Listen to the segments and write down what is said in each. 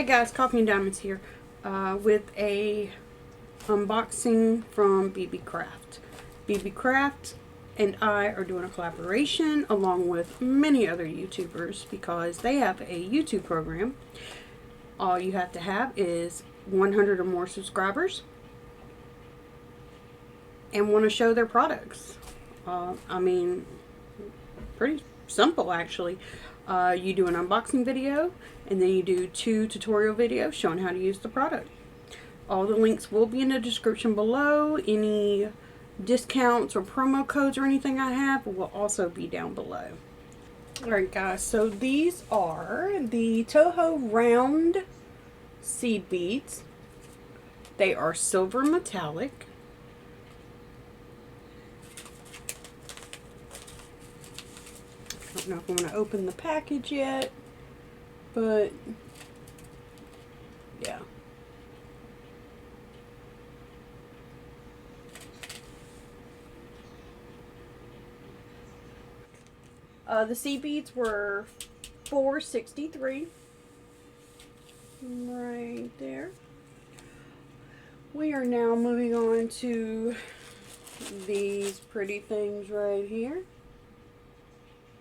Hey guys, Coffee and Diamonds here with a unboxing from Beebeecraft. Beebeecraft and I are doing a collaboration along with many other YouTubers because they have a YouTube program. All you have to have is 100 or more subscribers and want to show their products. I mean, pretty simple actually. You do an unboxing video and then you do 2 tutorial videos showing how to use the product. All the links will be in the description below. Any discounts or promo codes or anything I have will also be down below. Alright guys, so these are the Toho round seed beads. They are silver metallic. I don't know if I'm going to open the package yet, but yeah. The seed beads were $4.63 right there. We are now moving on to these pretty things right here.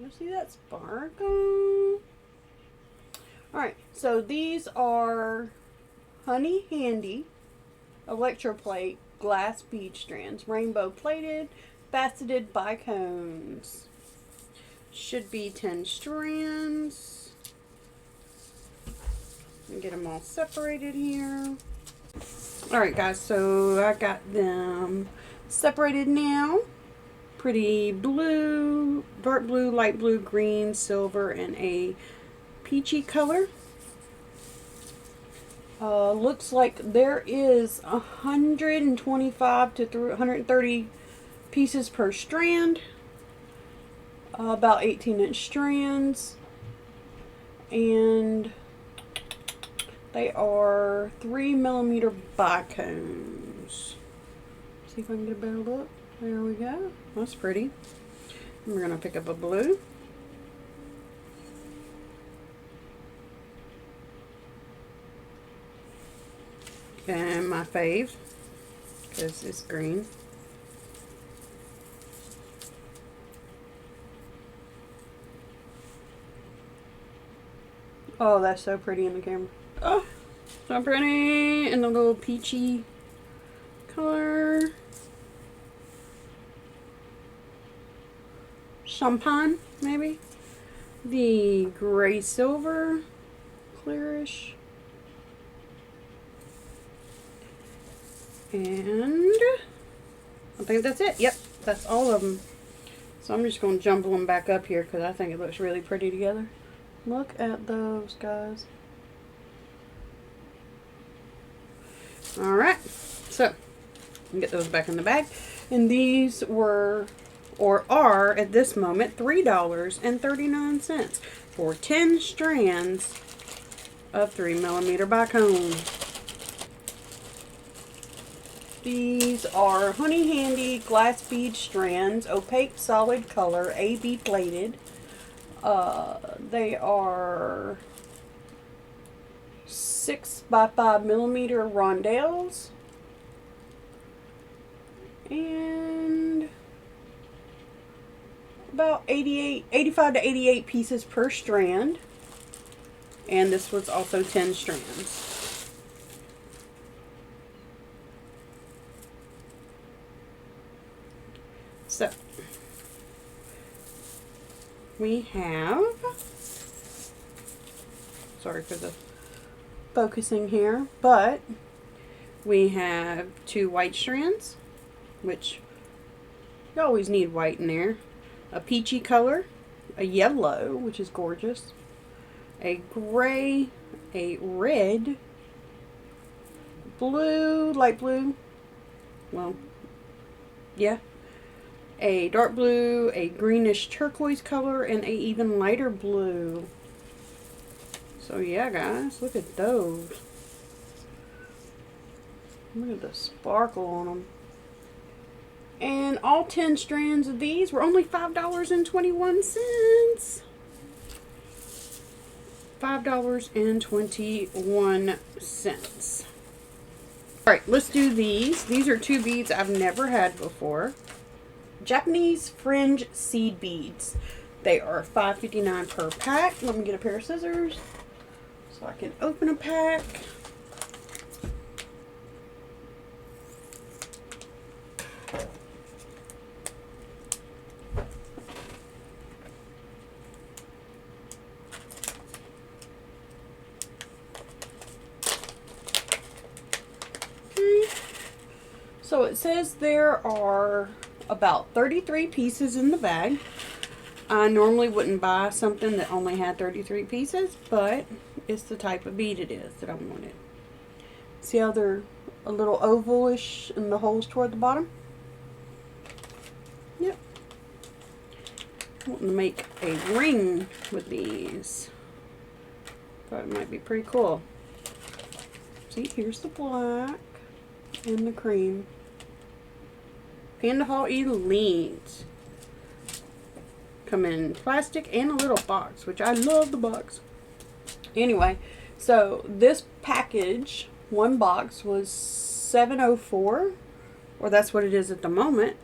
You see that sparkle? Alright, so these are Honey Handy electroplate glass bead strands, rainbow plated, faceted bicones. Should be 10 strands. Get them all separated here. Alright guys, so I got them separated now. Pretty blue, dark blue, light blue, green, silver, and a peachy color. Looks like there is 125 to 130 pieces per strand. About 18-inch strands. And they are 3mm bicones. See if I can get a better look. There we go. That's pretty. And we're going to pick up a blue. And my fave, because it's green. Oh, that's so pretty in the camera. Oh, so pretty in the little peachy color. Champagne, maybe. The gray silver, clearish. And I think that's it. Yep, that's all of them. So I'm just going to jumble them back up here because I think it looks really pretty together. Look at those, guys. Alright, so get those back in the bag. And these were, or are at this moment, $3.39 for 10 strands of 3mm bicone. These are Honey Handy glass bead strands, opaque solid color, AB plated. They are 6 by 5mm rondelles. And about 85 to 88 pieces per strand. And this was also 10 strands. So, we have, sorry for the focusing here, but we have 2 white strands, which you always need white in there, a peachy color, a yellow, which is gorgeous, a gray, a red, blue, light blue, well, yeah, a dark blue, a greenish turquoise color, and a even lighter blue. So yeah guys, look at those. Look at the sparkle on them. And all 10 strands of these were only $5.21. $5.21. Alright, let's do these. These are 2 beads I've never had before. Japanese fringe seed beads. They are $5.59 per pack. Let me get a pair of scissors so I can open a pack. So it says there are about 33 pieces in the bag. I normally wouldn't buy something that only had 33 pieces, but it's the type of bead it is that I wanted. See how they're a little ovalish in the holes toward the bottom? Yep. I want to make a ring with these. Thought it might be pretty cool. See, here's the black and the cream. Panda Hall Elite. Come in plastic and a little box, which I love the box. Anyway, so this package, one box, was $7.04, or that's what it is at the moment.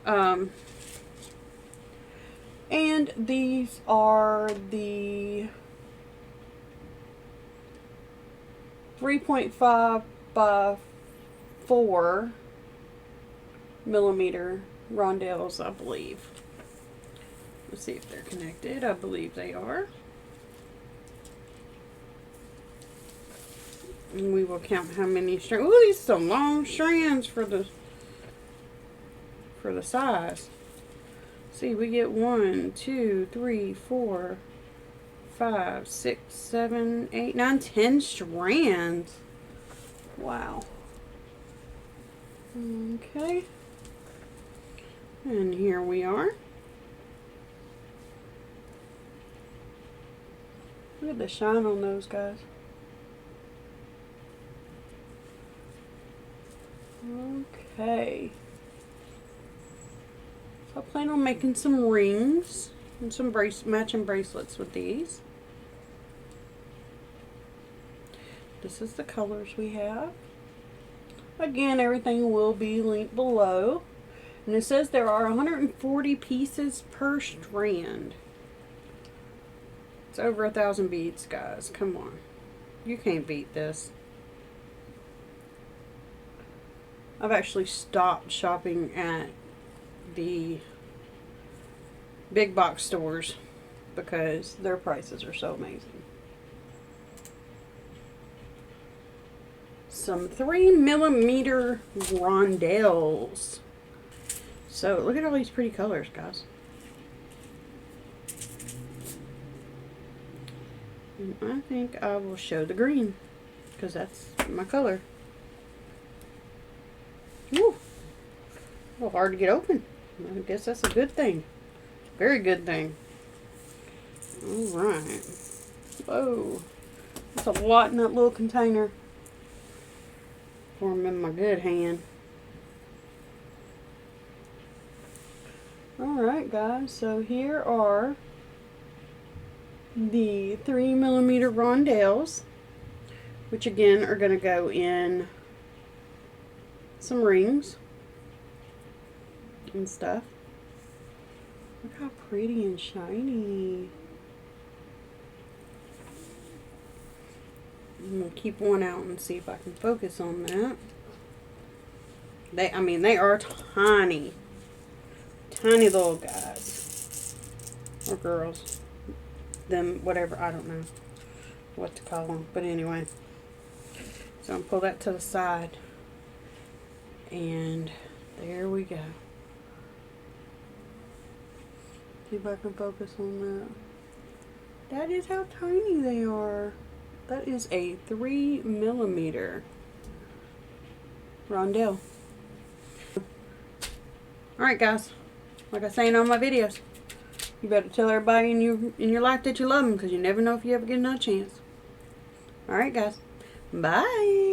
And these are the 3.5 by 4 millimeter rondelles, I believe. Let's see if they're connected. I believe they are. And we will count how many strands. Ooh, these are some long strands for the size. See, we get 1, 2, 3, 4, 5, 6, 7, 8, 9, 10 strands. Wow. Okay. And here we are. Look at the shine on those, guys. Okay. So I plan on making some rings and some matching bracelets with these. This is the colors we have. Again, everything will be linked below. And it says there are 140 pieces per strand. It's over 1,000 beads, guys. Come on. You can't beat this. I've actually stopped shopping at the big box stores because their prices are so amazing. Some 3mm rondelles. So look at all these pretty colors, guys. And I think I will show the green because that's my color. Ooh, a little hard to get open. I guess that's a good thing. Very good thing. Alright. Whoa. That's a lot in that little container. For them in my good hand. Alright, guys. So here are the 3mm rondelles, which again are going to go in some rings and stuff. Look how pretty and shiny. I'm going to keep one out and see if I can focus on that. I mean, they are tiny. Tiny little guys. Or girls. Them, whatever, I don't know what to call them. But anyway. So I'm going to pull that to the side. And there we go. See if I can focus on that. That is how tiny they are. That is a 3mm rondelle. Alright, guys. Like I say in all my videos, you better tell everybody in your life that you love them, because you never know if you ever get another chance. Alright, guys. Bye.